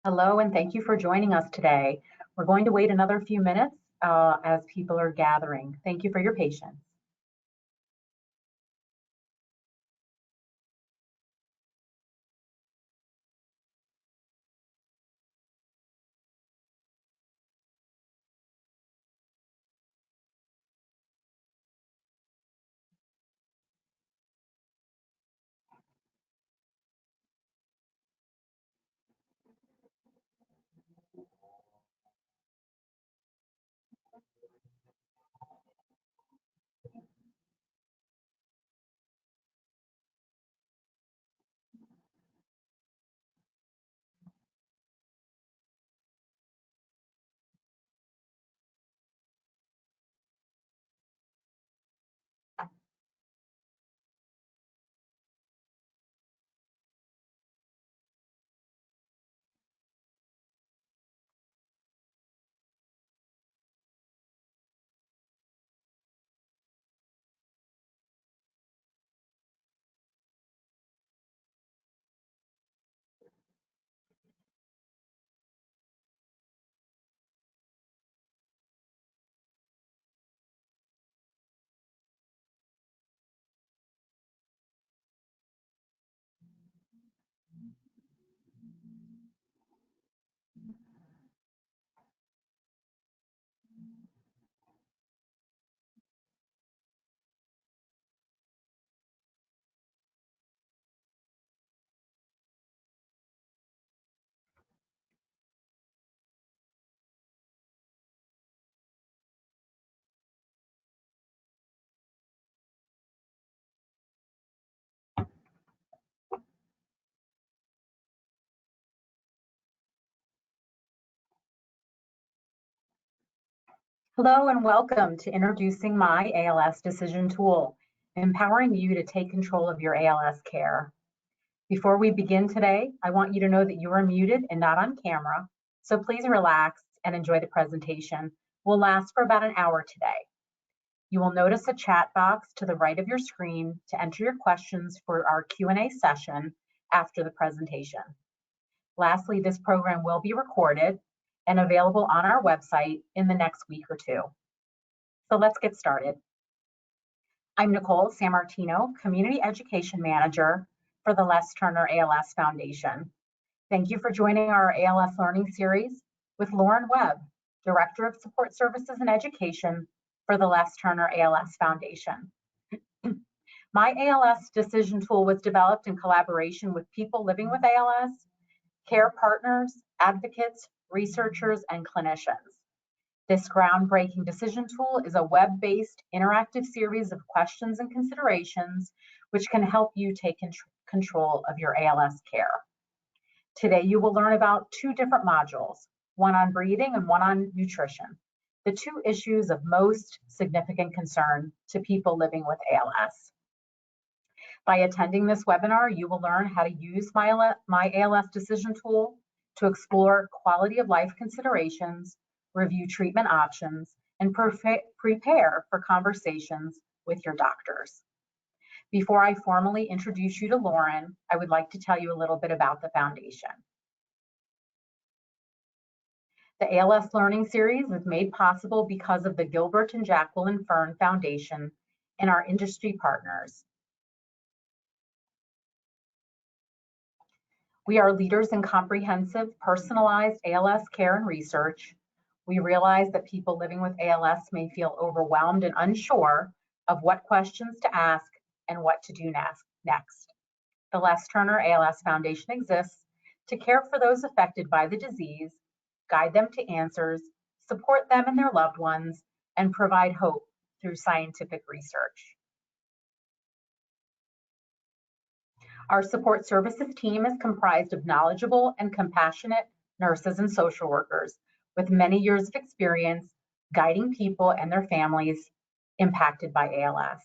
Hello, and thank you for joining us today. We're going to wait another few minutes as people are gathering. Thank you for your patience. Hello and welcome to introducing My ALS Decision Tool, empowering you to take control of your ALS care. Before we begin today, I want you to know that you are muted and not on camera, so please relax and enjoy the presentation. We'll last for about an hour today. You will notice a chat box to the right of your screen to enter your questions for our Q&A session after the presentation. Lastly, this program will be recorded and available on our website in the next week or two. So let's get started. I'm Nicole Sammartino, Community Education Manager for the Les Turner ALS Foundation. Thank you for joining our ALS Learning Series with Lauren Webb, Director of Support Services and Education for the Les Turner ALS Foundation. My ALS Decision Tool was developed in collaboration with people living with ALS, care partners, advocates, researchers, and clinicians. This groundbreaking decision tool is a web-based interactive series of questions and considerations which can help you take control of your ALS care. Today, you will learn about two different modules, one on breathing and one on nutrition, the two issues of most significant concern to people living with ALS. By attending this webinar, you will learn how to use My ALS Decision Tool to explore quality of life considerations, review treatment options, and prepare for conversations with your doctors. Before I formally introduce you to Lauren, I would like to tell you a little bit about the foundation. The ALS Learning Series is made possible because of the Gilbert and Jacqueline Fern Foundation and our industry partners. We are leaders in comprehensive, personalized ALS care and research. We realize that people living with ALS may feel overwhelmed and unsure of what questions to ask and what to do next. The Les Turner ALS Foundation exists to care for those affected by the disease, guide them to answers, support them and their loved ones, and provide hope through scientific research. Our support services team is comprised of knowledgeable and compassionate nurses and social workers with many years of experience guiding people and their families impacted by ALS.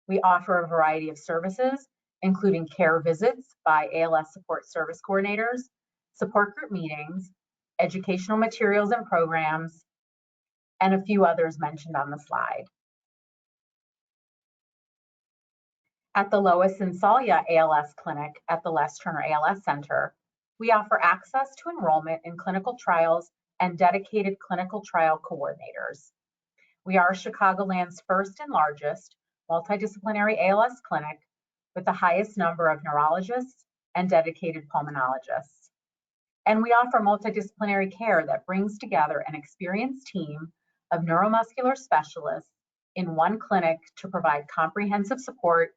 We offer a variety of services, including care visits by ALS support service coordinators, support group meetings, educational materials and programs, and a few others mentioned on the slide. At the Lois and Salia ALS Clinic at the Les Turner ALS Center, We offer access to enrollment in clinical trials and dedicated clinical trial coordinators. We are Chicagoland's first and largest multidisciplinary ALS clinic with the highest number of neurologists and dedicated pulmonologists. And we offer multidisciplinary care that brings together an experienced team of neuromuscular specialists in one clinic to provide comprehensive support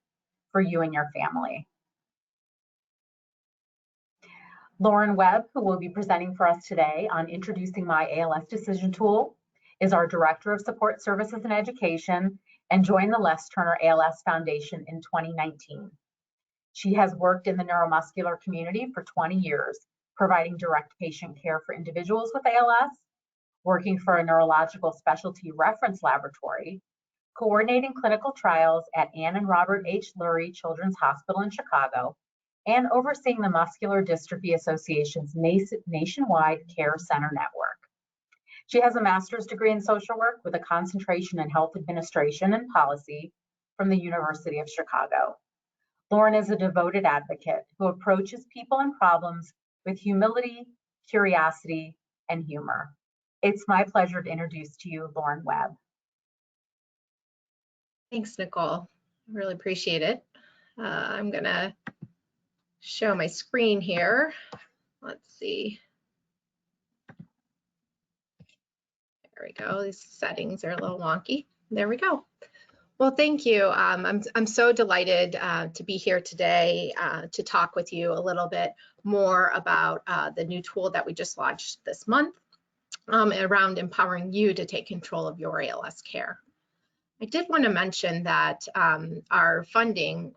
for you and your family. Lauren Webb, who will be presenting for us today on introducing My ALS Decision Tool, is our Director of Support Services and Education and joined the Les Turner ALS Foundation in 2019. She has worked in the neuromuscular community for 20 years, providing direct patient care for individuals with ALS, working for a neurological specialty reference laboratory, coordinating clinical trials at Ann and Robert H. Lurie Children's Hospital in Chicago, and overseeing the Muscular Dystrophy Association's nationwide care center network. She has a master's degree in social work with a concentration in health administration and policy from the University of Chicago. Lauren is a devoted advocate who approaches people and problems with humility, curiosity, and humor. It's my pleasure to introduce to you Lauren Webb. Thanks, Nicole. I really appreciate it. I'm gonna show my screen here. Let's see. There we go. These settings are a little wonky. There we go. Well, thank you. I'm so delighted to be here today to talk with you a little bit more about the new tool that we just launched this month around empowering you to take control of your ALS care. I did want to mention that our funding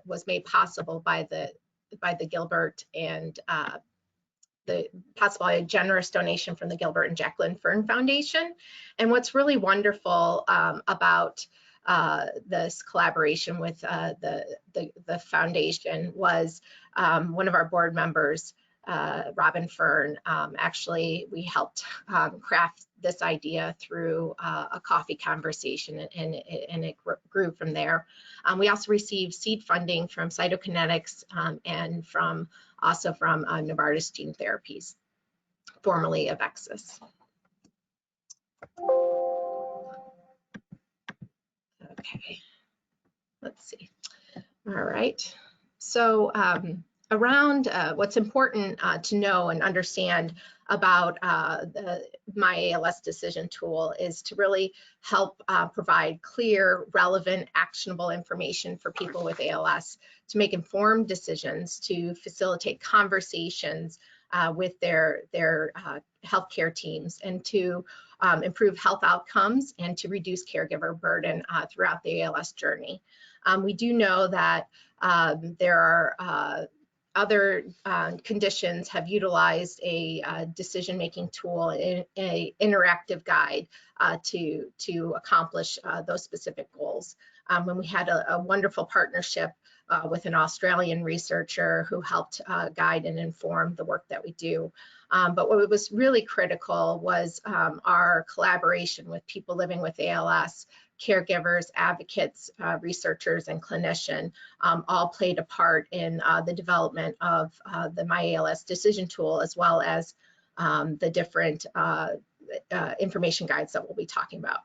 was made possible by the Gilbert and possibly a generous donation from the Gilbert and Jacqueline Fern Foundation. And what's really wonderful about this collaboration with the foundation was one of our board members, Robin Fern, actually we helped craft this idea through a coffee conversation, and it grew from there. We also received seed funding from Cytokinetics and also from Novartis Gene Therapies, formerly Avexis. Okay, let's see. All right, so around what's important to know and understand about the My ALS Decision Tool is to really help provide clear, relevant, actionable information for people with ALS to make informed decisions, to facilitate conversations with their healthcare teams, and to improve health outcomes and to reduce caregiver burden throughout the ALS journey. We do know that there are other conditions have utilized a decision-making tool, an interactive guide to accomplish those specific goals. When we had a wonderful partnership with an Australian researcher who helped guide and inform the work that we do. But what was really critical was our collaboration with people living with ALS, caregivers, advocates, researchers, and clinicians all played a part in the development of the My ALS Decision Tool, as well as the different information guides that we'll be talking about.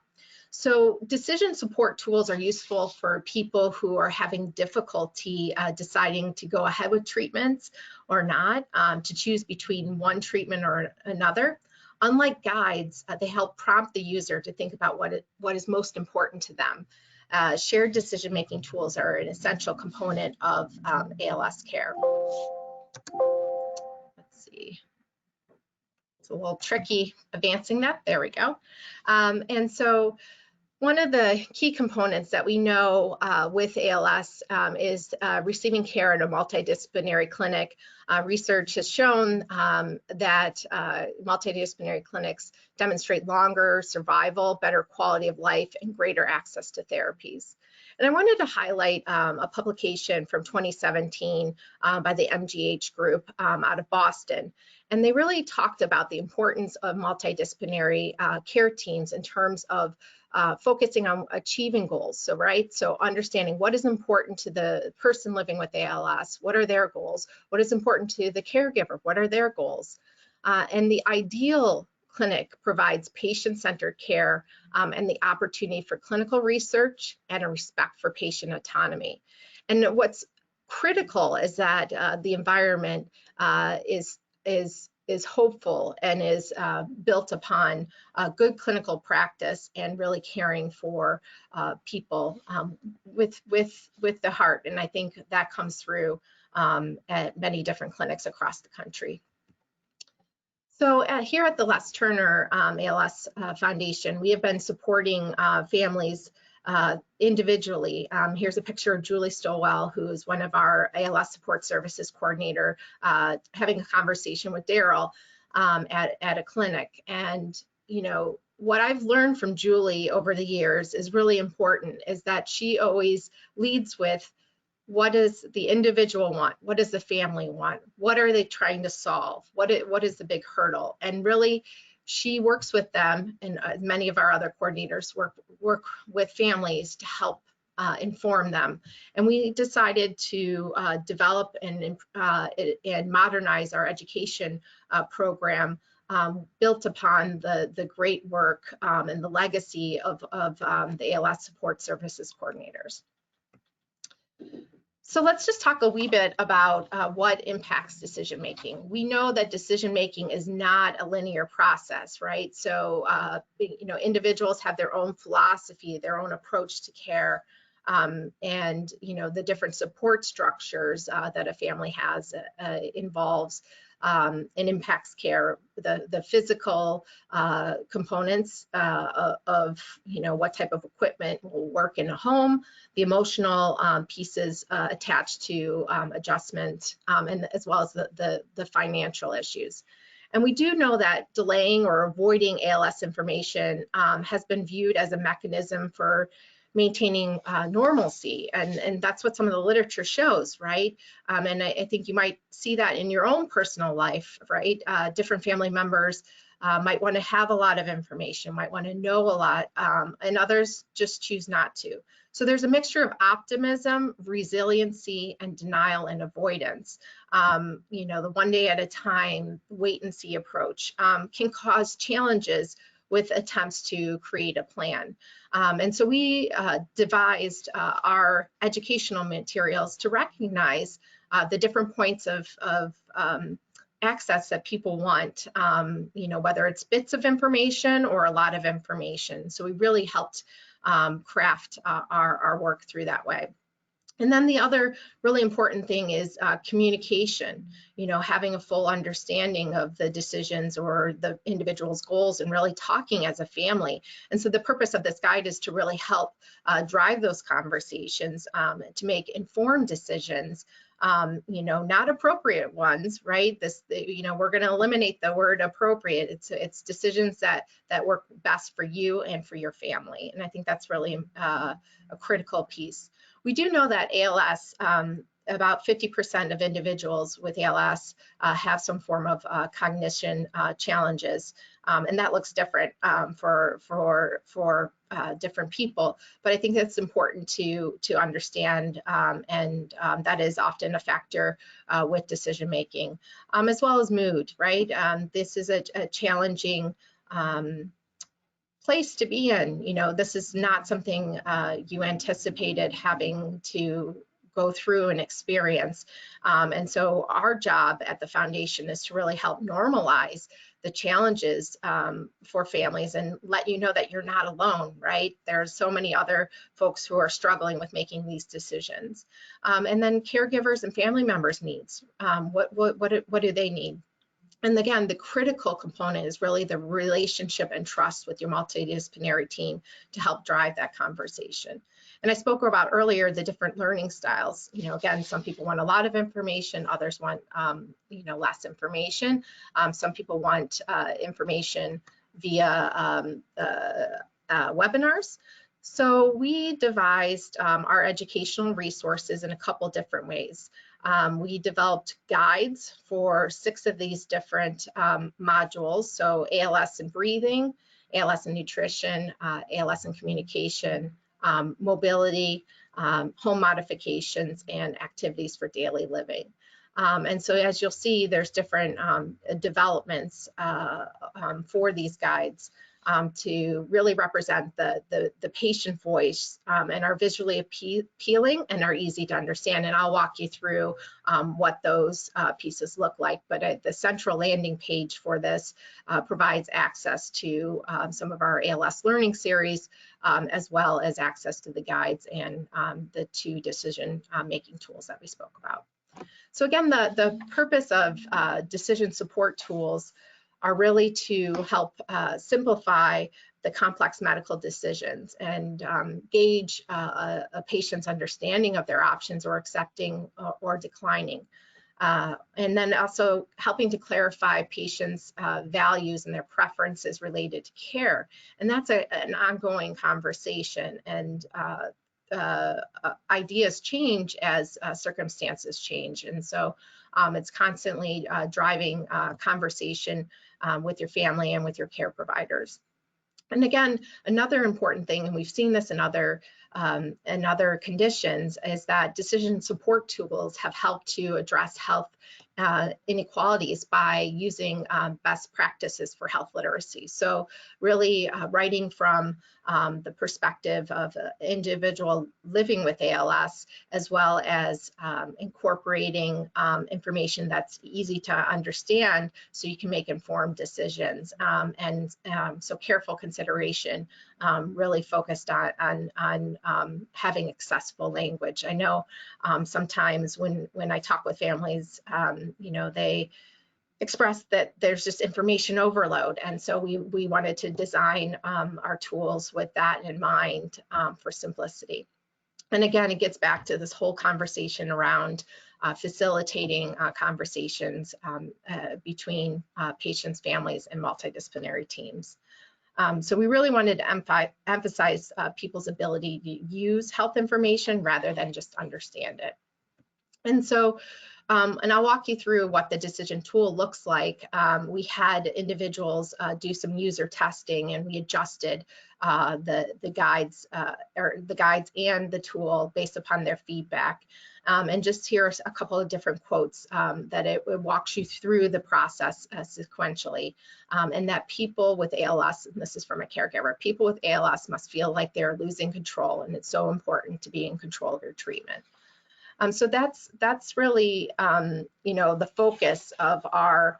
So decision support tools are useful for people who are having difficulty deciding to go ahead with treatments or not, to choose between one treatment or another. Unlike guides, they help prompt the user to think about what is most important to them. Shared decision-making tools are an essential component of ALS care. Let's see. It's a little tricky advancing that. There we go. And so one of the key components that we know with ALS is receiving care in a multidisciplinary clinic. Research has shown that multidisciplinary clinics demonstrate longer survival, better quality of life, and greater access to therapies. And I wanted to highlight a publication from 2017 by the MGH group out of Boston. And they really talked about the importance of multidisciplinary care teams in terms of focusing on achieving goals. So, right, so understanding what is important to the person living with ALS, what are their goals, what is important to the caregiver, what are their goals. And the ideal clinic provides patient-centered care and the opportunity for clinical research and a respect for patient autonomy. And what's critical is that the environment is hopeful and is built upon good clinical practice and really caring for people with the heart. And I think that comes through at many different clinics across the country. So here at the Les Turner ALS Foundation, we have been supporting families individually. Here's a picture of Julie Stowell, who is one of our ALS support services coordinator, having a conversation with Daryl at a clinic. And, you know, what I've learned from Julie over the years is really important, is that she always leads with, what does the individual want? What does the family want? What are they trying to solve? What is the big hurdle? And really, she works with them, and many of our other coordinators work with families to help inform them. And we decided to develop and modernize our education program built upon the great work and the legacy of the ALS support services coordinators. So let's just talk a wee bit about what impacts decision making. We know that decision making is not a linear process, right? So, you know, individuals have their own philosophy, their own approach to care, and, you know, the different support structures that a family has involves and impacts care, the physical components of, you know, what type of equipment will work in a home, the emotional pieces attached to adjustment, and as well as the financial issues. And we do know that delaying or avoiding ALS information has been viewed as a mechanism for maintaining normalcy, and that's what some of the literature shows, right? And I think you might see that in your own personal life, right? Different family members might want to have a lot of information, might want to know a lot, and others just choose not to. So there's a mixture of optimism, resiliency, and denial and avoidance. You know, the one day at a time, wait and see approach can cause challenges with attempts to create a plan. And so we devised our educational materials to recognize the different points of access that people want, you know, whether it's bits of information or a lot of information. So we really helped craft our work through that way. And then the other really important thing is communication, you know, having a full understanding of the decisions or the individual's goals and really talking as a family. And so the purpose of this guide is to really help drive those conversations, to make informed decisions, you know, not appropriate ones, right? You know, we're going to eliminate the word appropriate. It's decisions that work best for you and for your family. And I think that's really a critical piece. We do know that ALS, about 50% of individuals with ALS have some form of cognition challenges, and that looks different for different people. But I think it's important to understand, and that is often a factor with decision making, as well as mood. Right, this is a challenging place to be in. You know, this is not something you anticipated having to go through and experience. And so our job at the foundation is to really help normalize the challenges for families and let you know that you're not alone, right? There's so many other folks who are struggling with making these decisions. And then caregivers and family members' needs. What do they need? And again, the critical component is really the relationship and trust with your multidisciplinary team to help drive that conversation. And I spoke about earlier the different learning styles. You know, again, some people want a lot of information, others want, you know, less information. Some people want information via webinars. So we devised our educational resources in a couple different ways. We developed guides for 6 of these different modules. So ALS and breathing, ALS and nutrition, ALS and communication, mobility, home modifications, and activities for daily living. And so as you'll see, there's different developments for these guides to really represent the patient voice and are visually appealing and are easy to understand. And I'll walk you through what those pieces look like. But the central landing page for this provides access to some of our ALS learning series, as well as access to the guides and the 2 decision making tools that we spoke about. So again, the purpose of decision support tools are really to help simplify the complex medical decisions and gauge a patient's understanding of their options, or accepting or declining. And then also helping to clarify patients' values and their preferences related to care. And that's an ongoing conversation, and ideas change as circumstances change. And so it's constantly driving conversation with your family and with your care providers. And again, another important thing, and we've seen this in other conditions, is that decision support tools have helped to address health inequalities by using best practices for health literacy. So really writing from the perspective of an individual living with ALS, as well as incorporating information that's easy to understand so you can make informed decisions. So careful consideration really focused on having accessible language. I know sometimes when I talk with families, you know, they express that there's just information overload, and so we wanted to design our tools with that in mind for simplicity. And again, it gets back to this whole conversation around facilitating conversations between patients, families, and multidisciplinary teams. So we really wanted to emphasize people's ability to use health information rather than just understand it. And so, and I'll walk you through what the decision tool looks like. We had individuals do some user testing, and we adjusted the guides and the tool based upon their feedback. And just here's a couple of different quotes that it walks you through the process sequentially, and that people with ALS, and this is from a caregiver, people with ALS must feel like they're losing control, and it's so important to be in control of your treatment. So that's really, you know, the focus of our,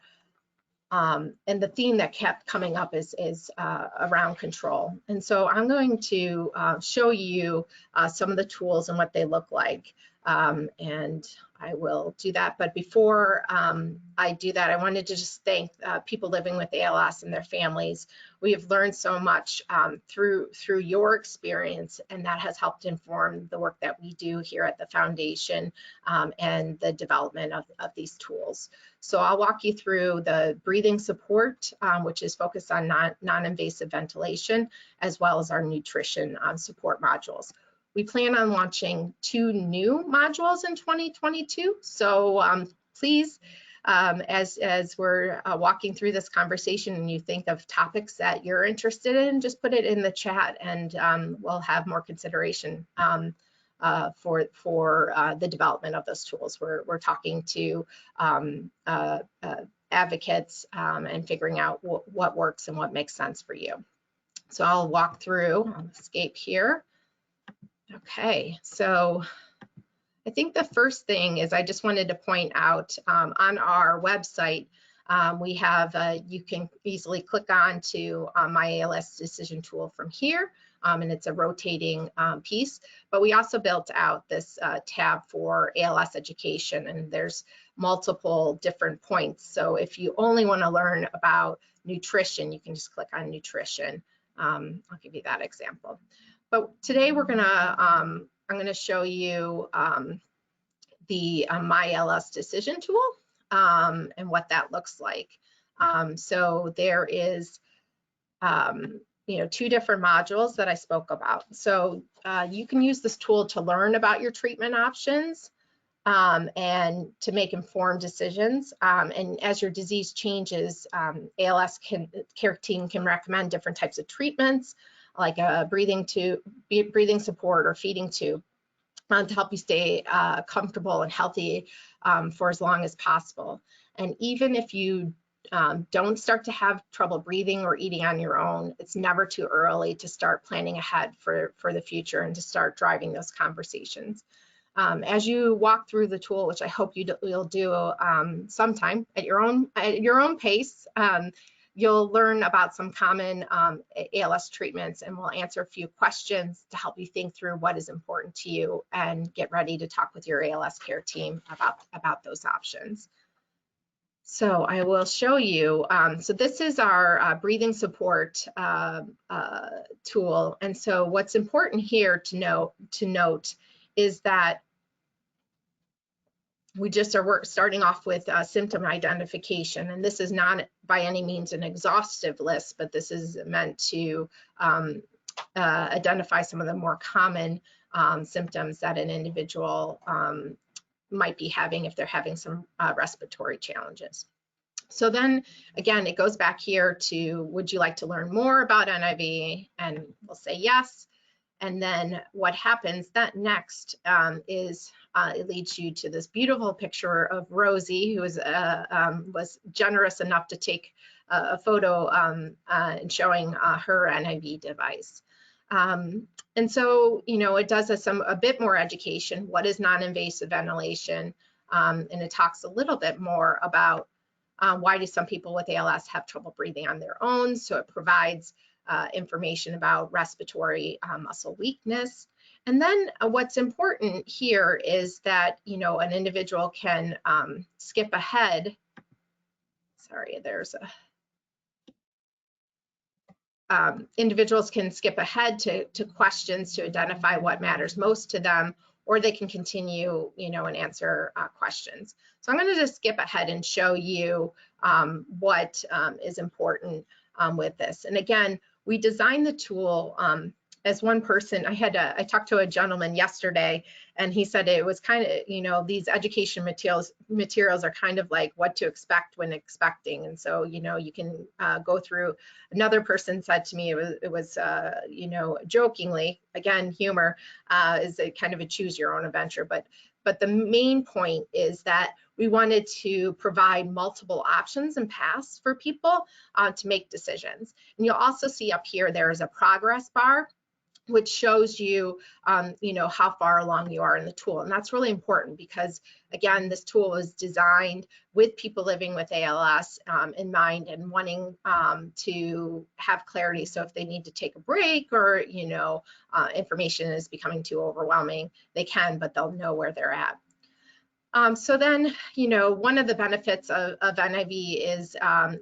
and the theme that kept coming up is around control. And so I'm going to show you some of the tools and what they look like. And I will do that. But before I do that, I wanted to just thank people living with ALS and their families. We have learned so much through your experience, and that has helped inform the work that we do here at the foundation and the development of these tools. So I'll walk you through the breathing support, which is focused on non-invasive ventilation, as well as our nutrition support modules. We plan on launching 2 new modules in 2022. So please, as we're walking through this conversation and you think of topics that you're interested in, just put it in the chat, and we'll have more consideration for the development of those tools. We're talking to advocates and figuring out what works and what makes sense for you. So I'll walk through, I'll escape here. Okay, so I think the first thing is I just wanted to point out on our website, we have, you can easily click on to My ALS Decision Tool from here, and it's a rotating piece, but we also built out this tab for ALS education, and there's multiple different points. So if you only want to learn about nutrition, you can just click on nutrition. I'll give you that example. But today we're gonna, I'm gonna show you the My ALS Decision Tool and what that looks like. So there is, you know, 2 different modules that I spoke about. So you can use this tool to learn about your treatment options, and to make informed decisions. And as your disease changes, ALS care team can recommend different types of treatments, like a breathing support or feeding tube, to help you stay comfortable and healthy for as long as possible. And even if you don't start to have trouble breathing or eating on your own, it's never too early to start planning ahead for the future and to start driving those conversations. As you walk through the tool, which I hope you'll do sometime at your own pace, you'll learn about some common ALS treatments, and we'll answer a few questions to help you think through what is important to you and get ready to talk with your ALS care team about those options. So I will show you, so this is our breathing support tool. And so what's important here to note is that we just are starting off with symptom identification, and this is not by any means an exhaustive list, but this is meant to identify some of the more common symptoms that an individual might be having if they're having some respiratory challenges. So then again, it goes back here to, would you like to learn more about NIV? And we'll say yes. And then what happens that next is it leads you to this beautiful picture of Rosie, who was generous enough to take a photo and showing her NIV device. And so, you know, it does a bit more education. What is non-invasive ventilation? And it talks a little bit more about why do some people with ALS have trouble breathing on their own? So it provides information about respiratory muscle weakness. And then what's important here is that, you know, an individual can skip ahead. Sorry, there's individuals can skip ahead to questions to identify what matters most to them, or they can continue, you know, and answer questions. So I'm going to just skip ahead and show you what is important with this. And again, we designed the tool as one person. I talked to a gentleman yesterday, and he said it was kind of, you know, these education materials are kind of like what to expect when expecting. And so, you know, you can go through. Another person said to me, it was you know, jokingly, again, humor is a kind of a choose your own adventure, but the main point is that we wanted to provide multiple options and paths for people to make decisions. And you'll also see up here, there is a progress bar, which shows you, you know, how far along you are in the tool. And that's really important because, again, this tool was designed with people living with ALS in mind and wanting to have clarity. So if they need to take a break or, you know, information is becoming too overwhelming, they can, but they'll know where they're at. So then, you know, one of the benefits of NIV is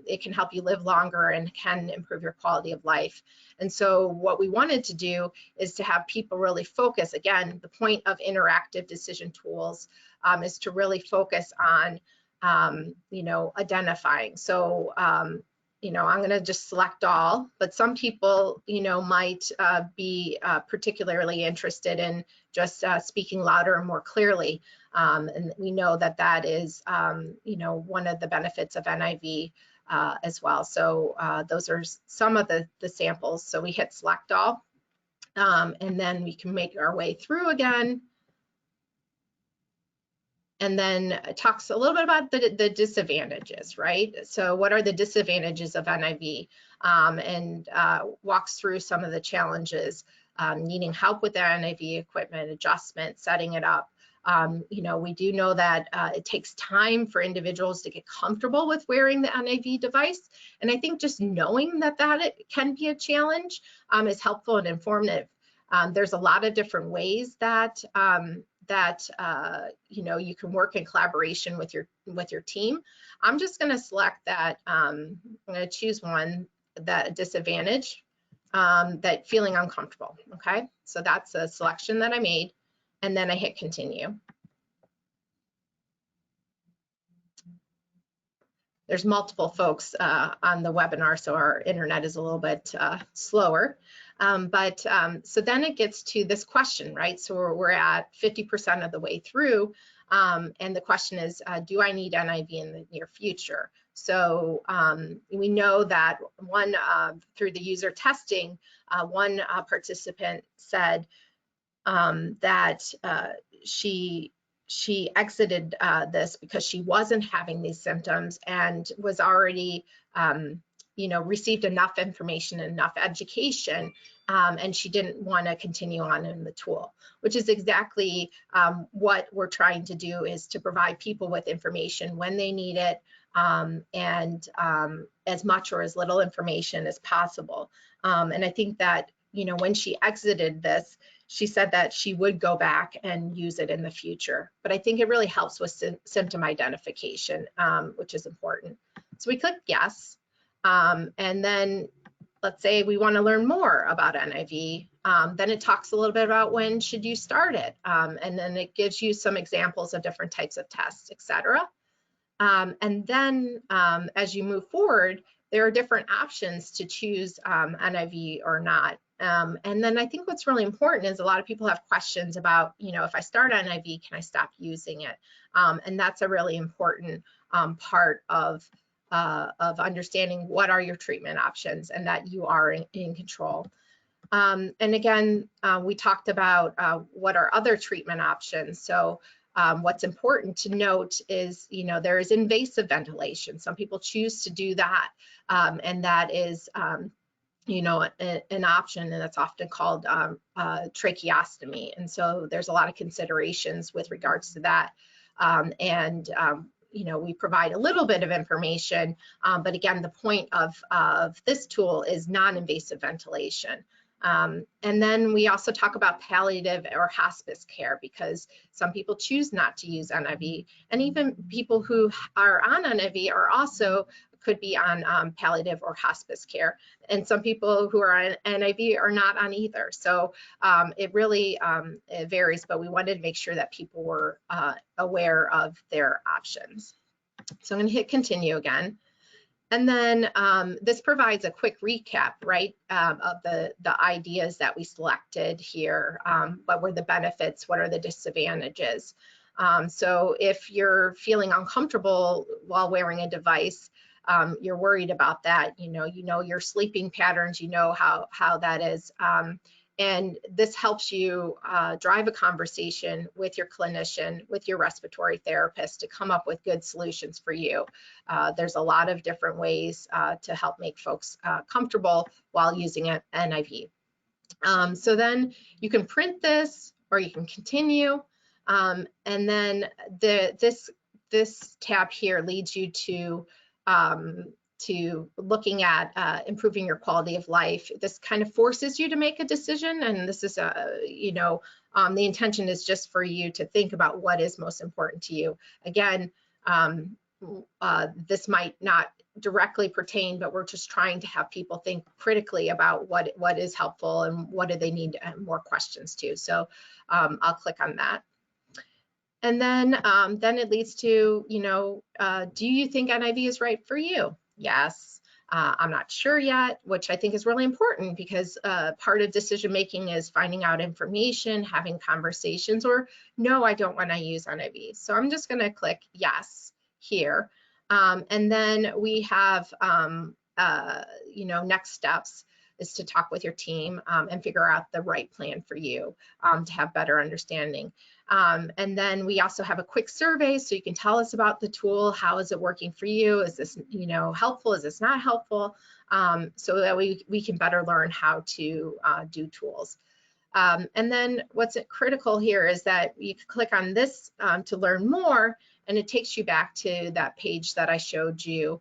it can help you live longer and can improve your quality of life. And so what we wanted to do is to have people really focus. Again, the point of interactive decision tools is to really focus on, you know, identifying. So, you know, I'm going to just select all, but some people, you know, might be particularly interested in just speaking louder and more clearly. And we know that that is, you know, one of the benefits of NIV as well. So those are some of the samples. So we hit select all, and then we can make our way through again. And then it talks a little bit about the disadvantages, right? So what are the disadvantages of NIV? And walks through some of the challenges, needing help with the NIV equipment, adjustment, setting it up. You know, we do know that it takes time for individuals to get comfortable with wearing the NIV device. And I think just knowing that it can be a challenge is helpful and informative. There's a lot of different ways that you know, you can work in collaboration with your team. I'm just going to select that. I'm going to choose one, that disadvantage, that feeling uncomfortable. Okay, so that's a selection that I made, and then I hit continue. There's multiple folks on the webinar, so our internet is a little bit slower. So then it gets to this question, right? So we're at 50% of the way through, And the question is, do I need NIV in the near future? So we know that through the user testing, one participant said that she exited this because she wasn't having these symptoms and was already, received enough information and enough education, and she didn't want to continue on in the tool, which is exactly what we're trying to do, is to provide people with information when they need it, and as much or as little information as possible. And I think that, when she exited this, she said that she would go back and use it in the future. But I think it really helps with symptom identification, which is important. So we click yes. And then let's say we want to learn more about NIV. Then it talks a little bit about when should you start it. And then it gives you some examples of different types of tests, etc. And then as you move forward, there are different options to choose NIV or not. And then I think what's really important is a lot of people have questions about, if I start NIV, can I stop using it? And that's a really important part of understanding what are your treatment options and that you are in control. And again, we talked about what are other treatment options. So what's important to note is, there is invasive ventilation. Some people choose to do that, and that is, an option, and that's often called tracheostomy. And so there's a lot of considerations with regards to that. We provide a little bit of information, but again, the point of this tool is non-invasive ventilation. And then we also talk about palliative or hospice care, because some people choose not to use NIV, and even people who are on NIV are also could be on palliative or hospice care. And some people who are on NIV are not on either. So it really it varies, but we wanted to make sure that people were aware of their options. So I'm going to hit continue again. And then this provides a quick recap, right, of the ideas that we selected here. What were the benefits? What are the disadvantages? So if you're feeling uncomfortable while wearing a device, you're worried about that, you know your sleeping patterns, how that is. And this helps you drive a conversation with your clinician, with your respiratory therapist, to come up with good solutions for you. There's a lot of different ways to help make folks comfortable while using an NIV. So then you can print this, or you can continue. And then this tab here leads you to looking at improving your quality of life. This kind of forces you to make a decision, and this is the intention is just for you to think about what is most important to you. Again, this might not directly pertain, but we're just trying to have people think critically about what is helpful and what do they need more questions to. So I'll click on that. And then it leads to, do you think NIV is right for you? Yes. I'm not sure yet, which I think is really important, because part of decision making is finding out information, having conversations, or no, I don't want to use NIV. So I'm just going to click yes here. And then we have, next steps is to talk with your team and figure out the right plan for you to have better understanding. And then we also have a quick survey, so you can tell us about the tool. How is it working for you? Is this, helpful? Is this not helpful? So that we can better learn how to do tools. And then what's critical here is that you can click on this to learn more, and it takes you back to that page that I showed you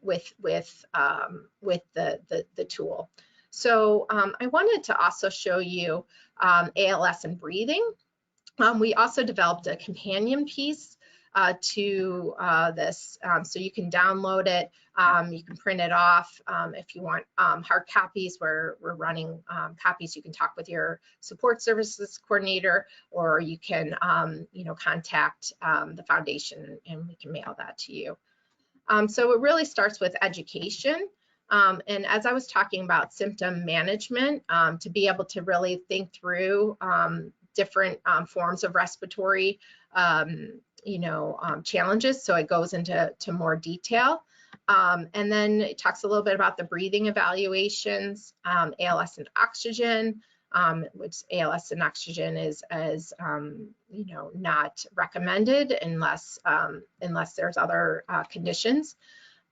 with the tool. So I wanted to also show you ALS and breathing. We also developed a companion piece to this, so you can download it, you can print it off. If you want hard copies, we're running copies. You can talk with your support services coordinator, or you can contact the foundation and we can mail that to you. So it really starts with education. And as I was talking about symptom management, to be able to really think through different forms of respiratory challenges, so it goes into more detail. And then it talks a little bit about the breathing evaluations, ALS and oxygen, which ALS and oxygen is not recommended unless there's other conditions.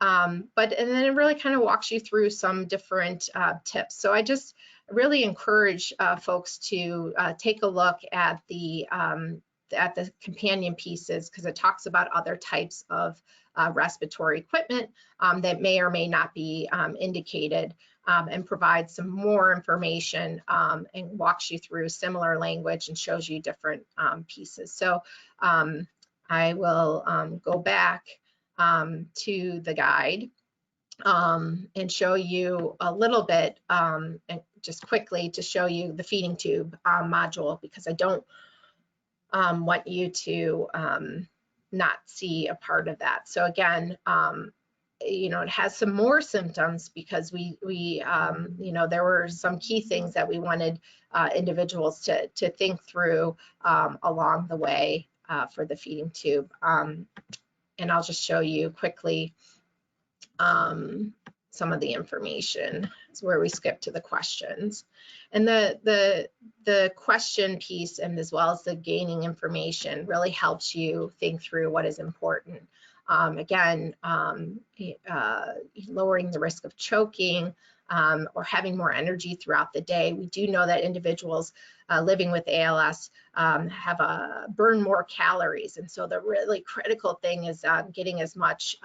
And then it really kind of walks you through some different tips. So I just really encourage folks to take a look at the companion pieces, because it talks about other types of respiratory equipment that may or may not be indicated, and provides some more information and walks you through similar language and shows you different pieces. So I will go back to the guide and show you a little bit, and just quickly to show you the feeding tube module, because I don't want you to not see a part of that. So again, it has some more symptoms, because we there were some key things that we wanted individuals to think through along the way for the feeding tube. And I'll just show you quickly some of the information. Is where we skip to the questions. And the question piece, and as well as the gaining information, really helps you think through what is important. Again, lowering the risk of choking, or having more energy throughout the day. We do know that individuals living with ALS burn more calories, and so the really critical thing is getting as much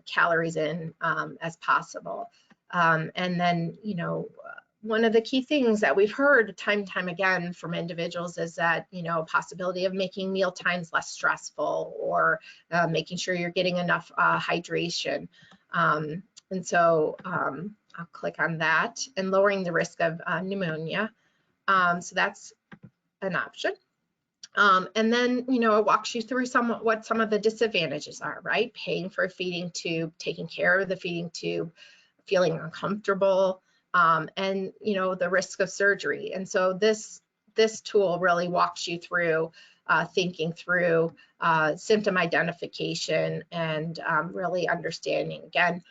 calories in as possible. And then, one of the key things that we've heard time and time again from individuals is that, possibility of making meal times less stressful, or making sure you're getting enough hydration. And so I'll click on that, and lowering the risk of pneumonia. So that's an option. And then, it walks you through what some of the disadvantages are, right? Paying for a feeding tube, taking care of the feeding tube, feeling uncomfortable, and, the risk of surgery. And so this tool really walks you through thinking through symptom identification, and really understanding. Again,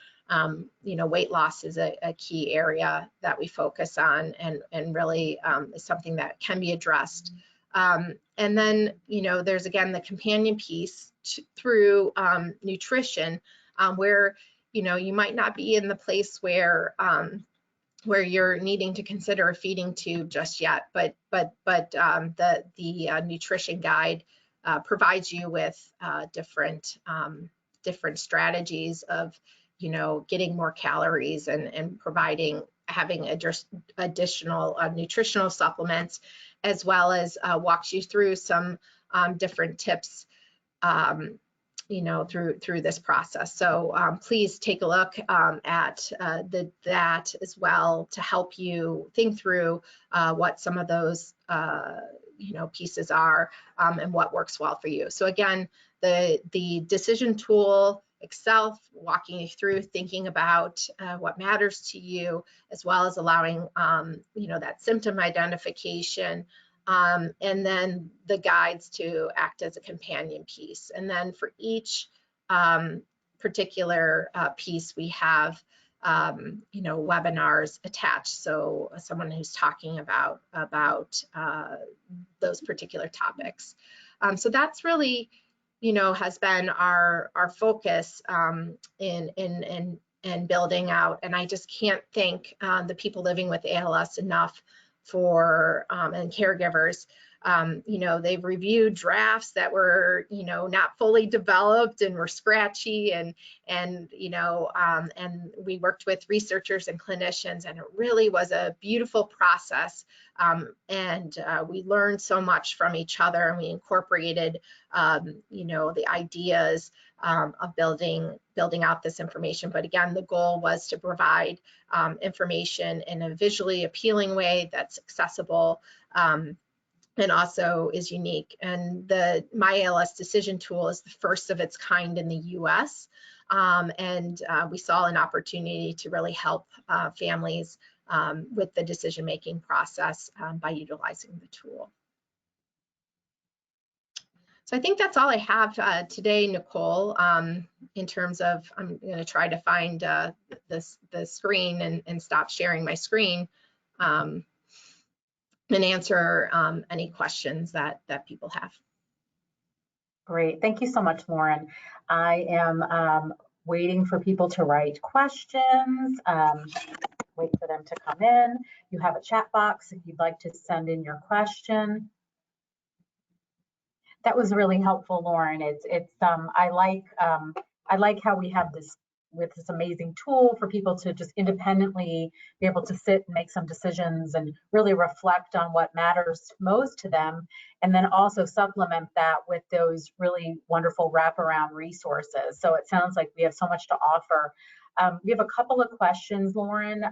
weight loss is a key area that we focus on, and really is something that can be addressed. And then, there's again the companion piece through nutrition, where, you might not be in the place where you're needing to consider a feeding tube just yet, but the nutrition guide provides you with different strategies of, getting more calories, and having additional nutritional supplements, as well as walks you through some different tips, through this process. So please take a look at that as well, to help you think through what some of those pieces are, and what works well for you. So again, the decision tool itself, walking you through thinking about what matters to you, as well as allowing that symptom identification, and then the guides to act as a companion piece. And then for each particular piece, we have webinars attached, so someone who's talking about those particular topics. So that's really has been our focus in building out. And I just can't thank the people living with ALS enough for and caregivers. They've reviewed drafts that were not fully developed and were scratchy, and we worked with researchers and clinicians, and it really was a beautiful process. And we learned so much from each other, and we incorporated the ideas of building out this information. But again, the goal was to provide information in a visually appealing way that's accessible, and also is unique. And the My ALS Decision Tool is the first of its kind in the US. And we saw an opportunity to really help families with the decision-making process by utilizing the tool. So I think that's all I have today, Nicole, in terms of, I'm going to try to find the screen and stop sharing my screen and answer any questions that people have. Great. Thank you so much, Lauren. I am waiting for people to write questions. Wait for them to come in. You have a chat box if you'd like to send in your question. That was really helpful, Lauren. I like how we have this amazing tool for people to just independently be able to sit and make some decisions and really reflect on what matters most to them, and then also supplement that with those really wonderful wraparound resources. So it sounds like we have so much to offer. We have a couple of questions, Lauren.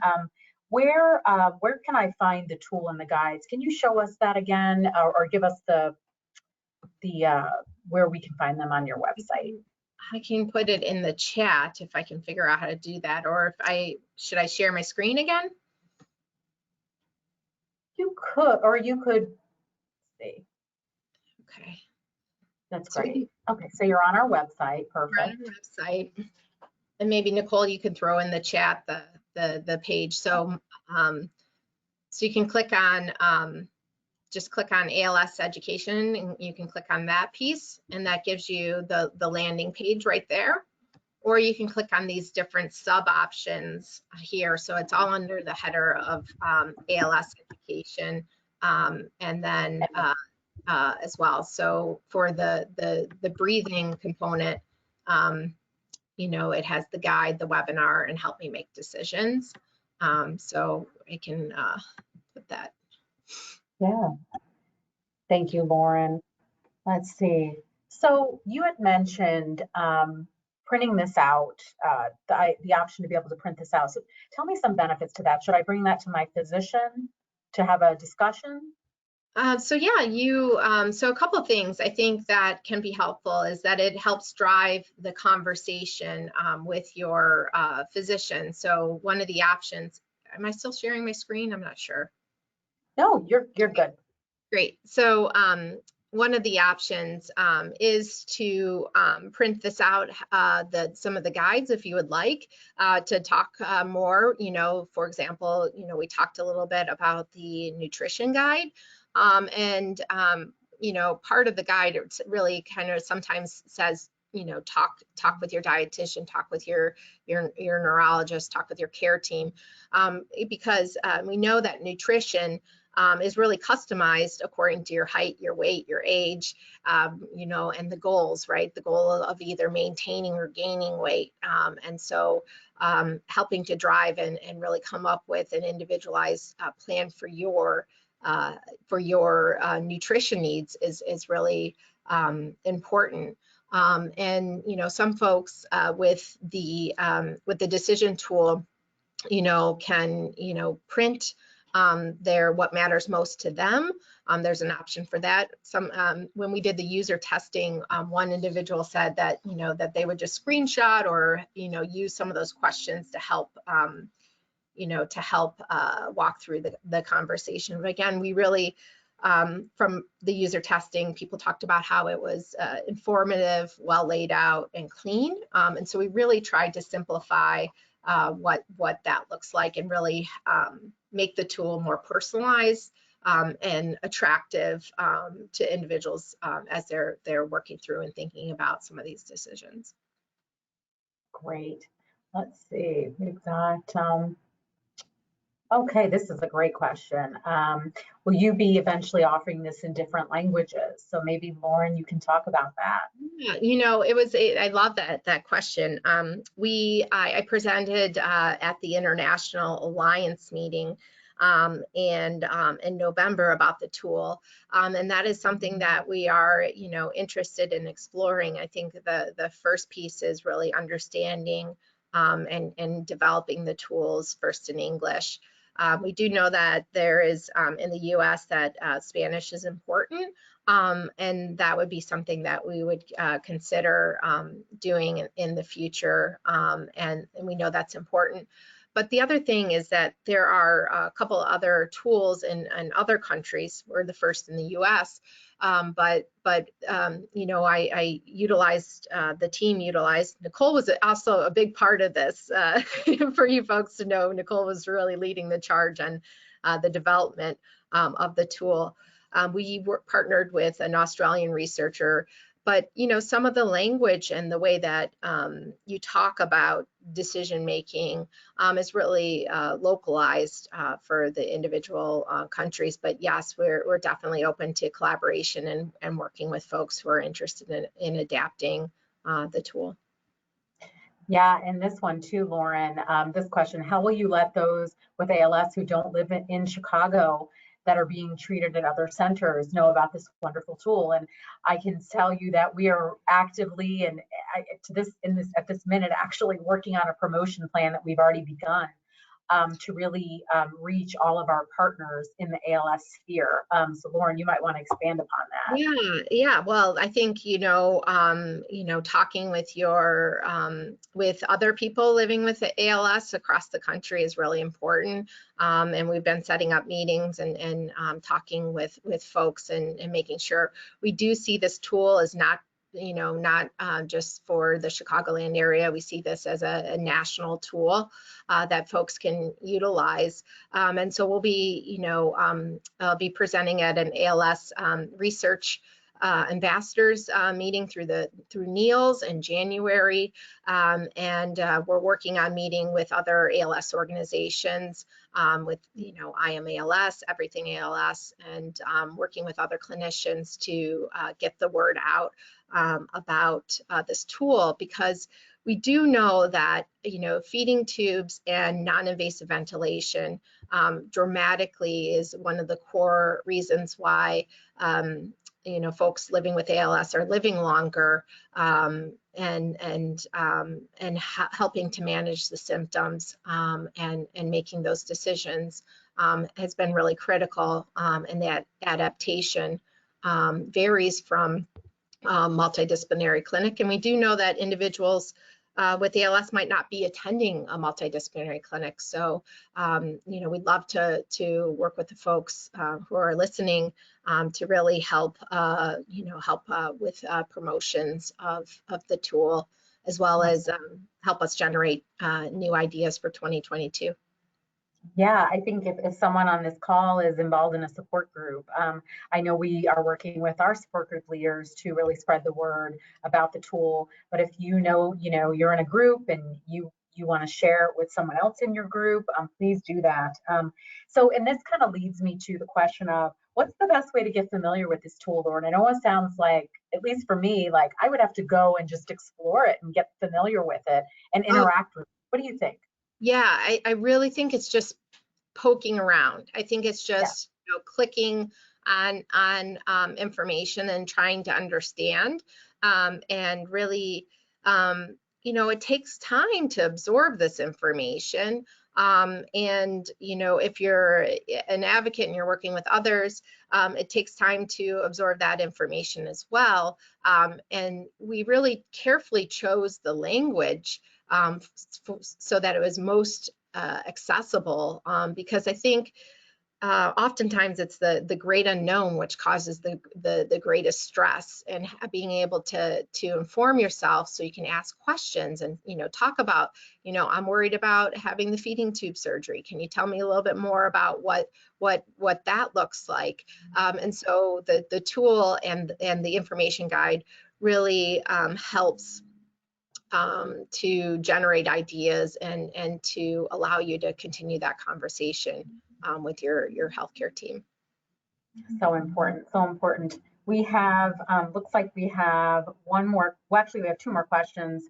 Where can I find the tool and the guides? Can you show us that again, or give us the where we can find them on your website? I can put it in the chat if I can figure out how to do that, or should I share my screen again? You could, or you could see. Okay. That's great. Okay, so you're on our website. Perfect. We're on our website, and maybe Nicole, you could throw in the chat the page. So so you can click on just click on ALS education, and you can click on that piece, and that gives you the landing page right there. Or you can click on these different sub options here. So it's all under the header of ALS education, and then as well. So for the breathing component, you know, it has the guide, the webinar, and help me make decisions. So I can put that. Yeah. Thank you, Lauren. Let's see. So you had mentioned printing this out, the option to be able to print this out. So tell me some benefits to that. Should I bring that to my physician to have a discussion? So yeah, so a couple of things I think that can be helpful is that it helps drive the conversation with your physician. So one of the options, am I still sharing my screen? I'm not sure. No, you're good. Great. So one of the options is to print this out, some of the guides, if you would like, to talk more. You know, for example, you know, we talked a little bit about the nutrition guide, and you know, part of the guide, it's really kind of sometimes says, you know, talk with your dietitian, talk with your neurologist, talk with your care team, because we know that nutrition is really customized according to your height, your weight, your age, you know, and the goals, right? The goal of either maintaining or gaining weight. And so helping to drive and really come up with an individualized plan for your nutrition needs is really important. And, you know, some folks with the decision tool, you know, can, you know, print what matters most to them. There's an option for that. When we did the user testing, one individual said that, you know, that they would just screenshot or, you know, use some of those questions to help, you know, to help walk through the conversation. But again, we really, from the user testing, people talked about how it was informative, well laid out, and clean. And so we really tried to simplify what that looks like and really make the tool more personalized and attractive to individuals as they're working through and thinking about some of these decisions. Great. Let's see. We've got okay, this is a great question. Will you be eventually offering this in different languages? So maybe Lauren, you can talk about that. Yeah, you know, I love that question. I presented at the International Alliance meeting in November about the tool, and that is something that we are, you know, interested in exploring. I think the first piece is really understanding and developing the tools first in English. We do know that there is in the U.S. that Spanish is important, and that would be something that we would consider doing in the future, and we know that's important. But the other thing is that there are a couple other tools in other countries. We're the first in the US. You know, I utilized, the team utilized, Nicole was also a big part of this. For you folks to know, Nicole was really leading the charge on the development of the tool. We were partnered with an Australian researcher, but you know, some of the language and the way that you talk about decision making is really localized for the individual countries. But yes, we're definitely open to collaboration and working with folks who are interested in adapting the tool. Yeah, and this one too, Lauren, this question, how will you let those with ALS who don't live in Chicago that are being treated at other centers know about this wonderful tool? And I can tell you that we are actively and at this minute actually working on a promotion plan that we've already begun to really reach all of our partners in the ALS sphere. So Lauren, you might want to expand upon that. Yeah. Well, I think, you know, talking with your, with other people living with ALS across the country is really important. And we've been setting up meetings and talking with folks and making sure we do see this tool as not, you know, not just for the Chicagoland area. We see this as a national tool that folks can utilize. And so we'll be, you know, I'll be presenting at an ALS research ambassadors meeting through NEALS in January. And we're working on meeting with other ALS organizations with, you know, I Am ALS, Everything ALS, and working with other clinicians to get the word out about this tool, because we do know that, you know, feeding tubes and non-invasive ventilation dramatically is one of the core reasons why you know, folks living with ALS are living longer and helping to manage the symptoms and making those decisions has been really critical. And that adaptation varies from multidisciplinary clinic. And we do know that individuals with ALS might not be attending a multidisciplinary clinic. So, you know, we'd love to work with the folks who are listening to really help, you know, help with promotions of the tool, as well as help us generate new ideas for 2022. Yeah, I think if someone on this call is involved in a support group, I know we are working with our support group leaders to really spread the word about the tool. But if you know you're in a group and you want to share it with someone else in your group, please do that. And this kind of leads me to the question of what's the best way to get familiar with this tool, Lauren? I know it sounds like, at least for me, like I would have to go and just explore it and get familiar with it and interact with it. What do you think? Yeah, I really think it's just poking around. I think it's just, you know, clicking on information and trying to understand. And really, you know, it takes time to absorb this information. And, you know, if you're an advocate and you're working with others, it takes time to absorb that information as well. And we really carefully chose the language so that it was most accessible, because I think oftentimes it's the great unknown which causes the greatest stress, and being able to inform yourself so you can ask questions and, you know, talk about, you know, I'm worried about having the feeding tube surgery. Can you tell me a little bit more about what that looks like? And so the tool and the information guide really helps to generate ideas and to allow you to continue that conversation with your healthcare team. So important, so important. We have, looks like we have one more, well, actually we have two more questions.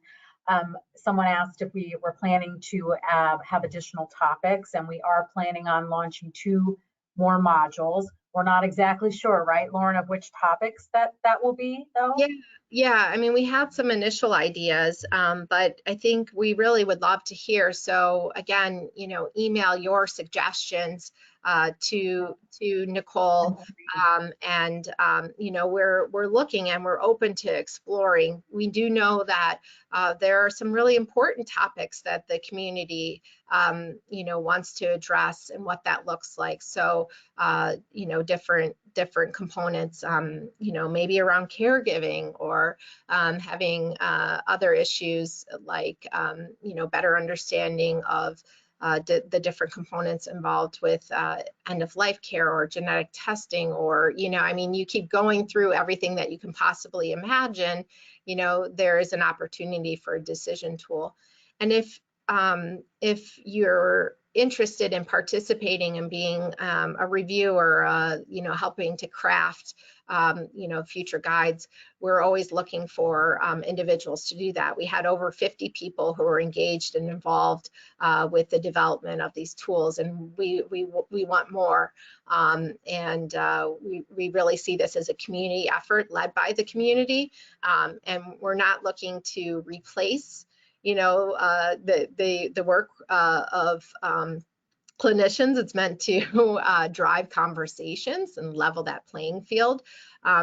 Someone asked if we were planning to have additional topics, and we are planning on launching 2 more modules. We're not exactly sure, right, Lauren, of which topics that will be, though? Yeah, I mean, we had some initial ideas, but I think we really would love to hear. So again, email your suggestions to Nicole, and we're looking and we're open to exploring. We do know that there are some really important topics that the community wants to address and what that looks like. So different components, maybe around caregiving, or having other issues like better understanding of the different components involved with end-of-life care or genetic testing, or I mean, you keep going through everything that you can possibly imagine. There is an opportunity for a decision tool. And if you're interested in participating and being a reviewer, helping to craft future guides, we're always looking for individuals to do that. We had over 50 people who were engaged and involved with the development of these tools, and we want more. We really see this as a community effort led by the community, and we're not looking to replace the work of clinicians. It's meant to drive conversations and level that playing field,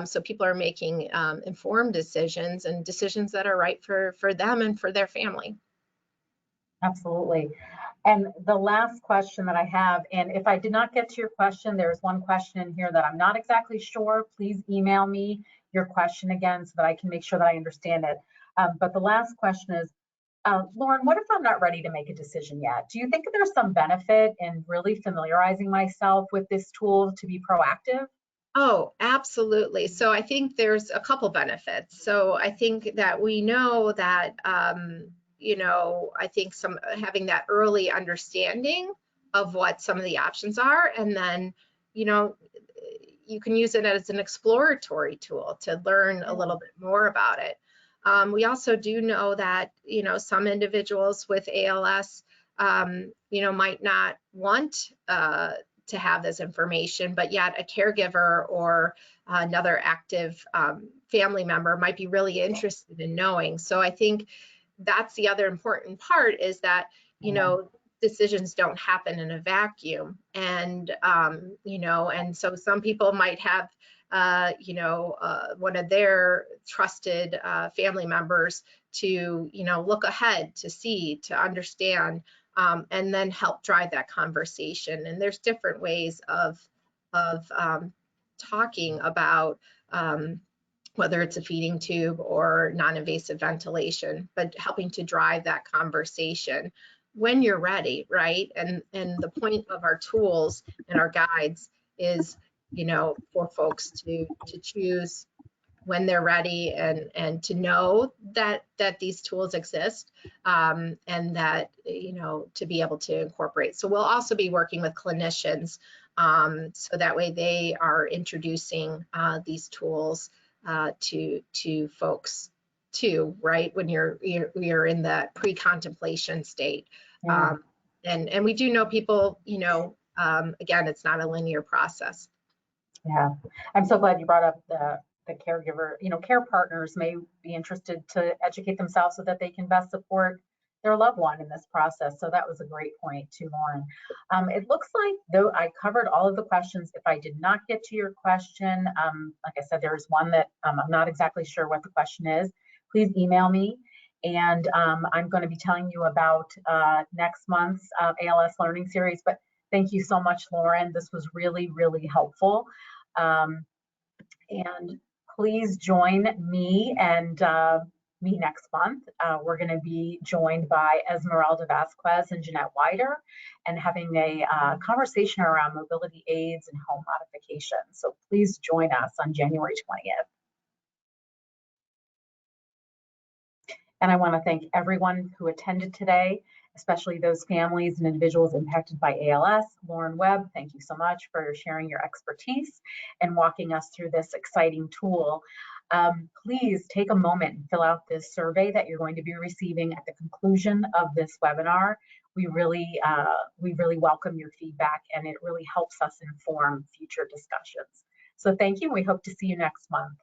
so people are making informed decisions, and decisions that are right for them and for their family. Absolutely. And the last question that I have, and if I did not get to your question, there's one question in here that I'm not exactly sure. Please email me your question again so that I can make sure that I understand it. But the last question is, Lauren, what if I'm not ready to make a decision yet? Do you think there's some benefit in really familiarizing myself with this tool to be proactive? Oh, absolutely. So I think there's a couple benefits. So I think that we know that, I think having that early understanding of what some of the options are, and then, you can use it as an exploratory tool to learn a little bit more about it. We also do know that, some individuals with ALS, might not want to have this information, but yet a caregiver or another active family member might be really interested in knowing. So I think that's the other important part, is that, decisions don't happen in a vacuum. And, and so some people might have one of their trusted family members to, look ahead, to see, to understand, and then help drive that conversation. And there's different ways of talking about whether it's a feeding tube or non-invasive ventilation, but helping to drive that conversation when you're ready, right? And the point of our tools and our guides is, for folks to choose when they're ready, and to know that these tools exist, and that, to be able to incorporate. So we'll also be working with clinicians, so that way they are introducing these tools to folks too, right? When you're in the pre-contemplation state. Yeah. And we do know people, again, it's not a linear process. Yeah, I'm so glad you brought up the caregiver. Care partners may be interested to educate themselves so that they can best support their loved one in this process. So that was a great point too, Lauren. It looks like, though, I covered all of the questions. If I did not get to your question, like I said, there's one that I'm not exactly sure what the question is. Please email me. And I'm going to be telling you about next month's ALS Learning Series. But thank you so much, Lauren. This was really, really helpful. And please join me and me next month. We're going to be joined by Esmeralda Vasquez and Jeanette Wider, and having a conversation around mobility aids and home modification. So please join us on January 20th. And I want to thank everyone who attended today, especially those families and individuals impacted by ALS. Lauren Webb, thank you so much for sharing your expertise and walking us through this exciting tool. Please take a moment and fill out this survey that you're going to be receiving at the conclusion of this webinar. We really welcome your feedback, and it really helps us inform future discussions. So thank you. We hope to see you next month.